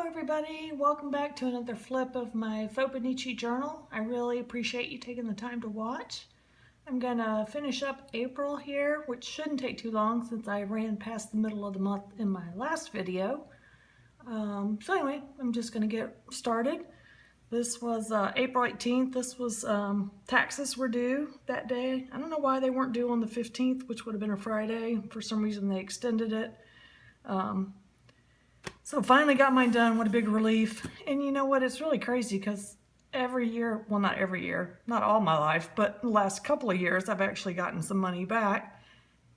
everybody, welcome back to another flip of my fauxbonichi journal. I really appreciate you taking the time to watch. I'm gonna finish up April here, which shouldn't take too long since I ran past the middle of the month in my last video. So anyway, I'm just gonna get started. This was April 18th. This was taxes were due that day. I don't know why they weren't due on the 15th, which would have been a Friday. For some reason they extended it. So finally got mine done. What a big relief. And you know what? It's really crazy because every year, well, not every year, not all my life, but the last couple of years, I've actually gotten some money back.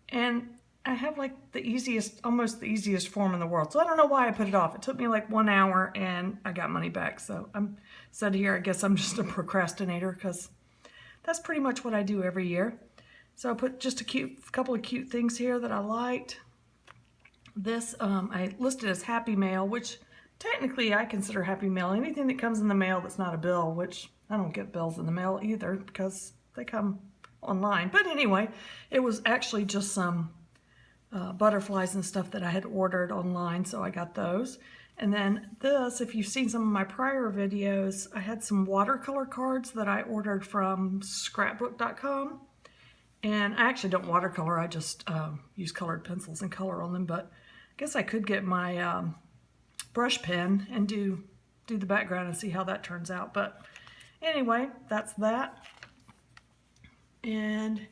And I have like the easiest, almost the easiest form in the world. So I don't know why I put it off. It took me like 1 hour and I got money back. So I'm said here, I guess I'm just a procrastinator because that's pretty much what I do every year. So I put just a couple of cute things here that I liked. This I listed as Happy Mail, which technically I consider Happy Mail anything that comes in the mail that's not a bill, which I don't get bills in the mail either because they come online. But anyway, it was actually just some butterflies and stuff that I had ordered online, so I got those. And then this, if you've seen some of my prior videos, I had some watercolor cards that I ordered from scrapbook.com. And I actually don't watercolor, I just use colored pencils and color on them, but I guess I could get my brush pen and do the background and see how that turns out. But anyway, that's that. And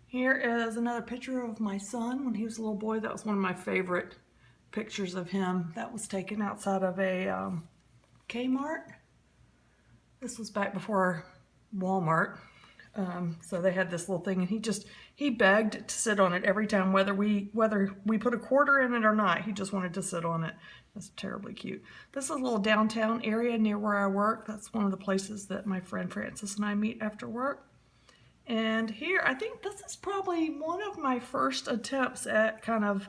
here is another picture of my son when he was a little boy. That was one of my favorite pictures of him. That was taken outside of a Kmart. This was back before Walmart. So they had this little thing, and he begged to sit on it every time, whether we put a quarter in it or not. He just wanted to sit on it. That's terribly cute. This is a little downtown area near where I work. That's one of the places that my friend Francis and I meet after work. And here, I think this is probably one of my first attempts at kind of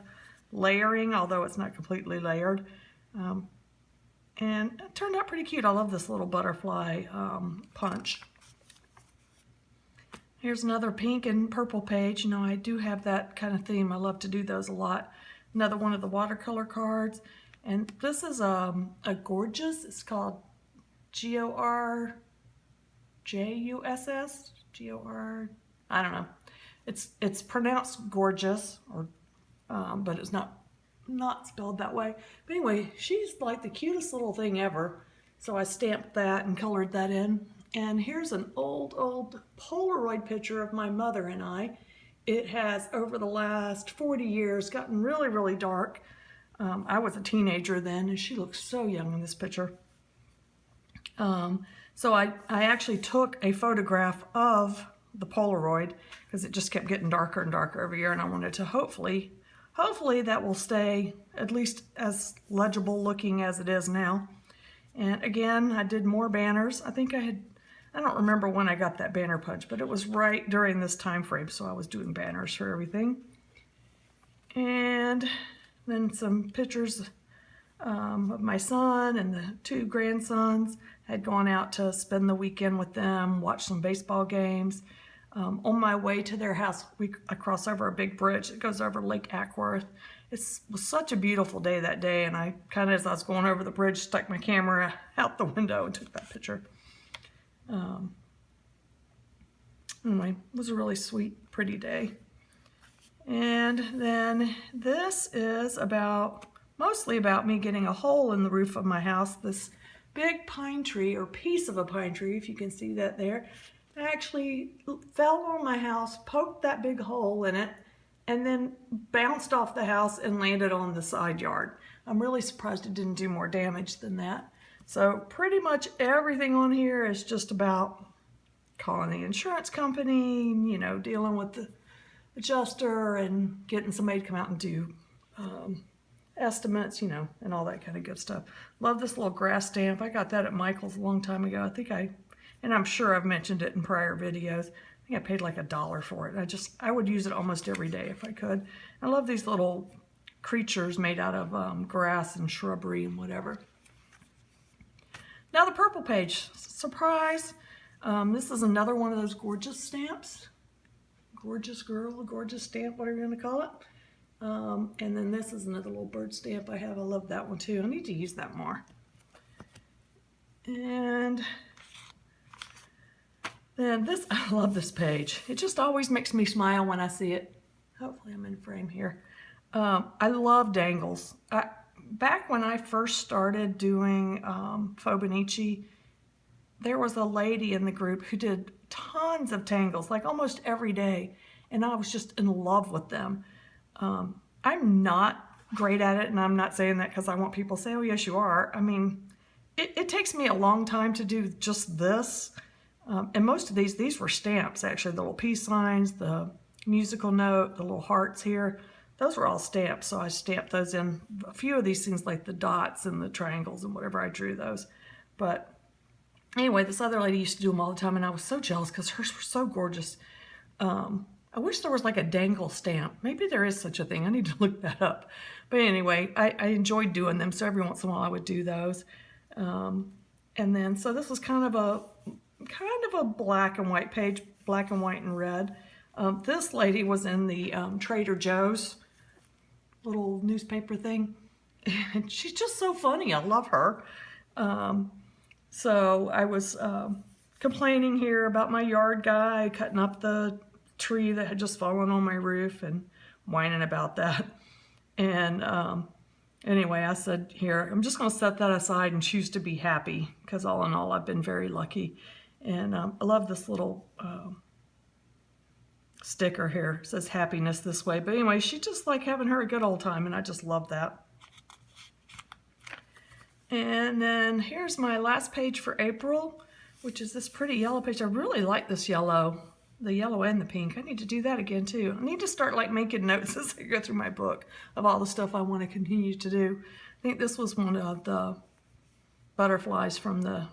layering, although it's not completely layered. And it turned out pretty cute. I love this little butterfly punch. Here's another pink and purple page. You know, I do have that kind of theme. I love to do those a lot. Another one of the watercolor cards. And this is a gorgeous, it's called Gorjuss, G-O-R, I don't know. It's pronounced gorgeous, or but it's not spelled that way. But anyway, she's like the cutest little thing ever. So I stamped that and colored that in. And here's an old Polaroid picture of my mother and I. It has, over the last 40 years, gotten really dark. I was a teenager then, and she looks so young in this picture. So I actually took a photograph of the Polaroid because it just kept getting darker and darker every year, and I wanted to hopefully that will stay at least as legible looking as it is now. And again, I did more banners. I don't remember when I got that banner punch, but it was right during this time frame, so I was doing banners for everything. And then some pictures of my son and the 2 grandsons. Had gone out to spend the weekend with them, watch some baseball games. On my way to their house, I cross over a big bridge that goes over Lake Ackworth. It was such a beautiful day that day, and I kind of, as I was going over the bridge, stuck my camera out the window and took that picture. Anyway, it was a really sweet, pretty day. And then this is mostly about me getting a hole in the roof of my house. This big pine tree, or piece of a pine tree, if you can see that there, actually fell on my house, poked that big hole in it, and then bounced off the house and landed on the side yard. I'm really surprised it didn't do more damage than that. So pretty much everything on here is just about calling the insurance company, you know, dealing with the adjuster and getting somebody to come out and do estimates, you know, and all that kind of good stuff. Love this little grass stamp. I got that at Michael's a long time ago. And I'm sure I've mentioned it in prior videos. I think I paid like $1 for it. I would use it almost every day if I could. I love these little creatures made out of grass and shrubbery and whatever. Now the purple page, surprise. This is another one of those gorgeous stamps. Gorgeous girl, gorgeous stamp, whatever you want to call it. And then this is another little bird stamp I have. I love that one too. I need to use that more. And then this, I love this page. It just always makes me smile when I see it. Hopefully I'm in frame here. I love dangles. Back when I first started doing fauxbonichi, there was a lady in the group who did tons of tangles, like almost every day, and I was just in love with them. I'm not great at it, and I'm not saying that because I want people to say, oh yes you are. I mean, it takes me a long time to do just this. And most of these were stamps actually, the little peace signs, the musical note, the little hearts here. Those were all stamps, so I stamped those in. A few of these things like the dots and the triangles and whatever, I drew those. But anyway, this other lady used to do them all the time, and I was so jealous because hers were so gorgeous. I wish there was like a dangle stamp. Maybe there is such a thing. I need to look that up. But anyway, I enjoyed doing them, so every once in a while I would do those. And then, so this was kind of a black and white page, black and white and red. This lady was in the Trader Joe's little newspaper thing, and she's just so funny. I love her. So I was complaining here about my yard guy cutting up the tree that had just fallen on my roof and whining about that. And anyway, I said, here, I'm just going to set that aside and choose to be happy, because all in all, I've been very lucky. And I love this little sticker here. It says happiness this way. But anyway, she's just like having her a good old time, and I just love that. And then here's my last page for April, which is this pretty yellow page. I really like this yellow, the yellow and the pink. I need to do that again too. I need to start like making notes as I go through my book of all the stuff I want to continue to do. I think this was one of the butterflies from the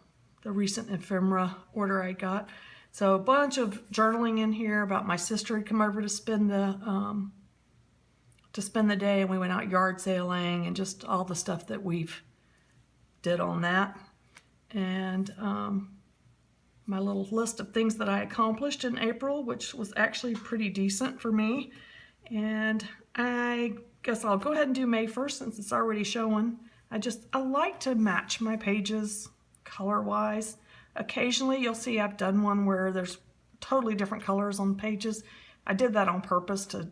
recent ephemera order I got. So a bunch of journaling in here about my sister had come over to spend the day, and we went out yard sailing, and just all the stuff that we've did on that. And my little list of things that I accomplished in April, which was actually pretty decent for me. And I guess I'll go ahead and do May 1st since it's already showing. I like to match my pages color-wise. Occasionally you'll see I've done one where there's totally different colors on pages. I did that on purpose to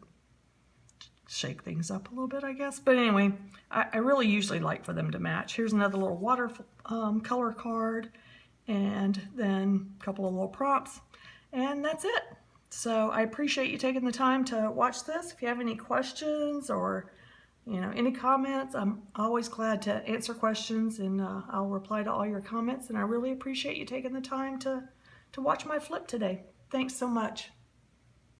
shake things up a little bit, I guess. But anyway, I really usually like for them to match. Here's another little water color card, and then a couple of little prompts, and that's it. So I appreciate you taking the time to watch this. If you have any questions or any comments, I'm always glad to answer questions, and I'll reply to all your comments. And I really appreciate you taking the time to watch my flip today. Thanks so much.